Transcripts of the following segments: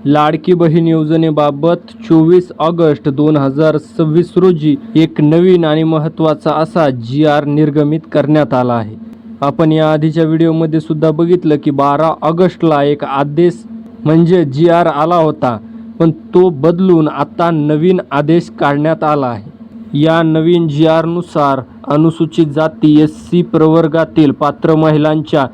लाडकी बहीण योजनेबाबत 24 ऑगस्ट 2026 रोजी एक नवीन आणि महत्त्वाचा असा जी.आर. निर्गमित करण्यात आला आहे. आपण या आधीच्या व्हिडिओमध्ये सुद्धा बघितलं की 12 ऑगस्टला एक आदेश म्हणजे जी.आर. आला होता, पण तो बदलून आता नवीन आदेश काढण्यात आला आहे. या नवीन जी.आर.नुसार अनुसूचित जाती SC प्रवर्गातील पात्र महिलांच्या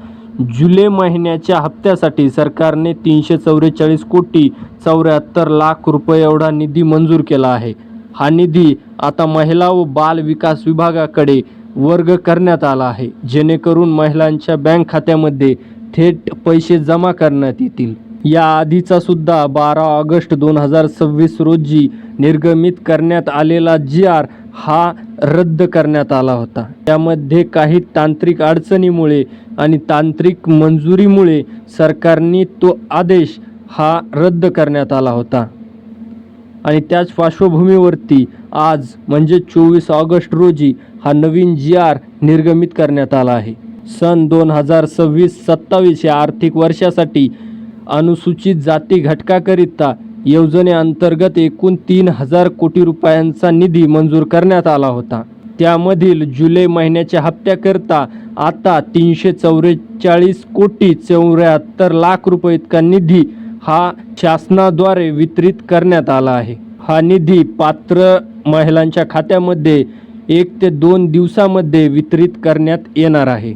जुलै महिन्याच्या हप्त्यासाठी सरकारने 344 कोटी 74 लाख रुपये एवढा निधी मंजूर केला आहे. हा निधी आता महिला व बाल विकास विभागाकडे वर्ग करण्यात आला आहे, जेणेकरून महिलांच्या बँक खात्यामध्ये थेट पैसे जमा करण्यात येतील. या आधीचा सुद्धा 12 ऑगस्ट 2026 रोजी निर्गमित करण्यात आलेला जी.आर. हा रद्द करण्यात आला होता. त्यामध्ये काही तांत्रिक अडचणीमुळे आणि तांत्रिक मंजुरीमुळे सरकारने तो आदेश हा रद्द करण्यात आला होता. आणि त्याच पार्श्वभूमीवरती आज म्हणजे 24 ऑगस्ट रोजी हा नवीन जी.आर. निर्गमित करण्यात आला आहे. सन 2026-27 या आर्थिक वर्षासाठी अनुसूचित जाती घटकाकरिता योजनेअंतर्गत एकूण 3000 कोटी रुपयांचा निधी मंजूर करण्यात आला होता. त्यामधील जुलै महिन्याच्या हप्त्याकरिता आता 344 कोटी 74 लाख रुपये इतका निधी हा शासनाद्वारे वितरित करण्यात आला आहे. हा निधी पात्र महिलांच्या खात्यामध्ये 1 ते 2 दिवसामध्ये वितरित करण्यात येणार आहे.